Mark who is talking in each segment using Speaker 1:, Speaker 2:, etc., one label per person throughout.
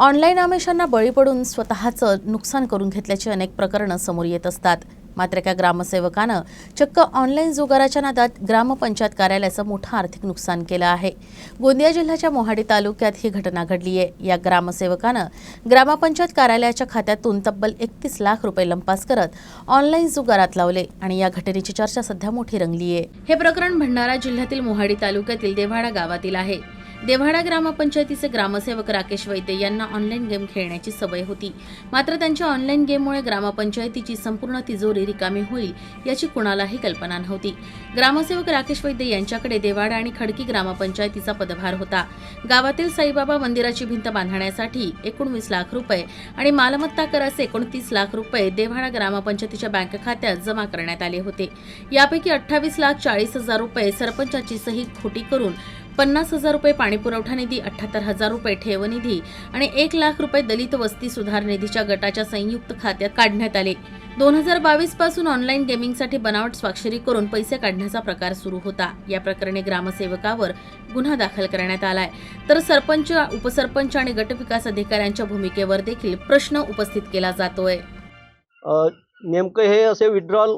Speaker 1: Online आमिषांना बळी पडून स्वतःचं नुकसान करून घेतल्याची अनेक प्रकरणं समोर येत असतात। मात्र एका ग्रामसेवकानं चक्क ऑनलाईन जुगाराच्या नादात ग्रामपंचायत कार्यालयाचं मोठं आर्थिक नुकसान केलं आहे। गोंदिया जिल्ह्याच्या मोहाडी तालुक्यात ही घटना घडली आहे। या ग्रामसेवकानं ग्रामपंचायत कार्यालयाच्या खात्यातून तब्बल 31 लाख रुपये लंपास करत ऑनलाईन जुगारात लावले आणि या घटनेची चर्चा सध्या मोठी रंगली आहे। हे प्रकरण भंडारा जिल्ह्यातील मोहाडी तालुक्यातील देव्हाडा गावातील आहे। देव्हाडा ग्रामपंचायतीचे ग्रामसेवक राकेश वैद्य यांना ऑनलाईन गेम खेळण्याची सवय होती। मात्र त्यांच्या ऑनलाईन गेममुळे ग्रामपंचायतीची संपूर्ण तिजोरी रिकामी होईल याची कुणालाही कल्पना नव्हती। ग्रामसेवक राकेश वैद्य यांच्याकडे देव्हाडा आणि खडकी ग्रामपंचायतीचा पदभार होता। गावातील साईबाबा मंदिराची भिंत बांधण्यासाठी 19 लाख रुपये आणि मालमत्ता कराचे 29 लाख रुपये देव्हाडा ग्रामपंचायतीच्या बँक खात्यात जमा करण्यात आले होते। यापैकी 28,40,000 रुपये सरपंचाची सही खोटी करून 50,000 रुपये पाणीपुरवठा निधी, 78,000 रुपये ठेव निधी आणि 1 लाख रुपये दलित वस्ती सुधार निधीच्या गटाच्या संयुक्त खात्यात काढण्यात आले। 2022 पासून ऑनलाईन गेमिंगसाठी बनावट स्वाक्षरी करून पैसे काढण्याचा प्रकार सुरू होता। या प्रकरणी ग्रामसेवकावर गुन्हा दाखल करण्यात आलाय, तर सरपंच, उपसरपंच आणि गटविकास अधिकाऱ्यांच्या भूमिकेवर देखील प्रश्न उपस्थित केला जातोय।
Speaker 2: नेमकं हे असे विड्रॉल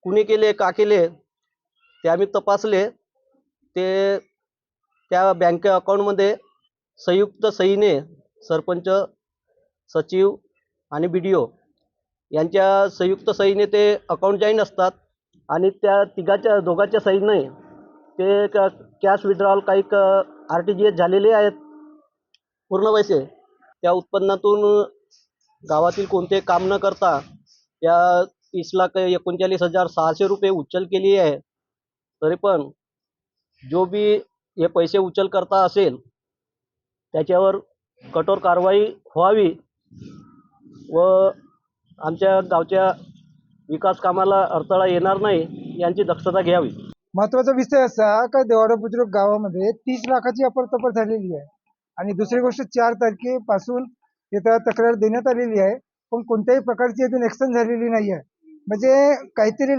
Speaker 2: कुणी केले, का केले ते आम्ही तपासले। ते त्या बँक अकाउंटमध्ये संयुक्त सहीने सरपंच, सचिव आणि BDO यांच्या संयुक्त सहीने ते अकाउंट जॉईन असतात आणि त्या दोघांच्या सहीने ते कॅश विड्रॉल काही RTGS झालेले आहेत पूर्ण पैसे। त्या उत्पन्नातून गावातील कोणते काम न करता त्या 30,39,600 रुपये उचल केली आहे। तरी पण जो भी हे पैसे उचल करता असेल त्याच्यावर कठोर कारवाई व्हावी व आमच्या गावच्या विकास कामाला अडथळा येणार नाही यांची दक्षता घ्यावी।
Speaker 3: महत्त्वाचा विषय असा का देवाडा बुद्रुक गावामध्ये 30 लाखाची अफरातफर झालेली आहे आणि दुसरी गोष्ट 4 तारखेपासून इथं तक्रार देण्यात आलेली आहे, पण कोणत्याही प्रकारची अजून ॲक्शन झालेली नाही आहे। म्हणजे काहीतरी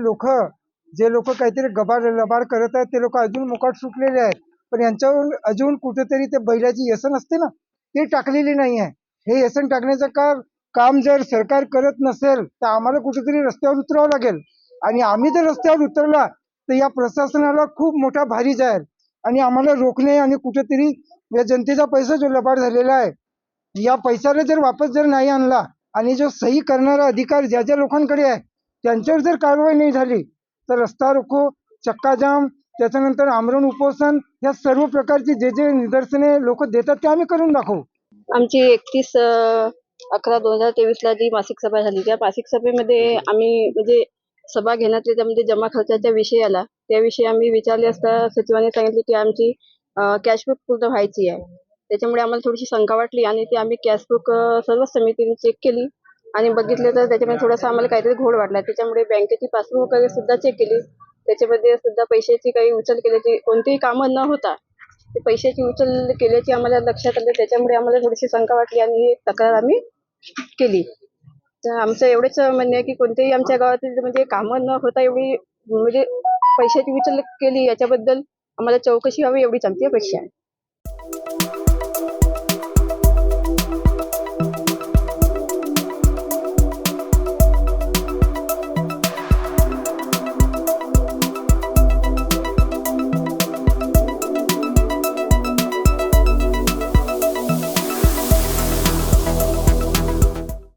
Speaker 3: जे लोक काहीतरी लबाड करत आहेत ते लोक अजून मोकाट सुटलेले आहेत, पण यांच्यावर अजून कुठेतरी ते बैलाची व्यसन असते ना ते टाकलेली नाही आहे। हे व्यसन टाकण्याचं काम जर सरकार करत नसेल तर आम्हाला कुठेतरी रस्त्यावर उतरावं लागेल आणि आम्ही जर रस्त्यावर उतरला तर या प्रशासनाला खूप मोठा भारी जाईल आणि आम्हाला रोखणे आणि कुठेतरी या जनतेचा पैसा जो लबाड झालेला आहे या पैशाला जर वापस जर नाही आणला आणि जो सही करणारा अधिकार ज्या लोकांकडे आहे त्यांच्यावर जर कारवाई नाही झाली तर रस्ता रोको, चक्काजाम, त्याच्यानंतर आमरण उपोषण या सर्व प्रकारची जे निदर्शने लोक देतात ते आम्ही करून दाखवू।
Speaker 4: आमची 31/11/2023 ला जी मासिक सभा झाली त्या मासिक सभेमध्ये आम्ही म्हणजे सभा घेण्यात त्यामध्ये जमा खर्चाच्या विषय आला। त्याविषयी आम्ही विचारले असता सचिवांनी सांगितले की आमची कॅशबुक पूर्ण व्हायची आहे। त्याच्यामुळे आम्हाला थोडीशी शंका वाटली आणि ती आम्ही कॅशबुक सर्व समितीने चेक केली आणि बघितले तर त्याच्यामध्ये थोडासा आम्हाला काहीतरी घोळ वाटला। त्याच्यामुळे बँकेची पासबुक वगैरे सुद्धा चेक केली, त्याच्यामध्ये सुद्धा पैशाची काही उचल केल्याची कोणतीही कामं न होता ते पैशाची उचल केल्याची आम्हाला लक्षात आले। त्याच्यामुळे आम्हाला थोडीशी शंका वाटली आणि ही तक्रार आम्ही केली। तर आमचं एवढंच म्हणणं आहे की कोणतेही आमच्या गावातील म्हणजे कामं न होता एवढी म्हणजे पैशाची उचल केली याच्याबद्दल आम्हाला चौकशी व्हावी एवढीच आमची अपेक्षा आहे।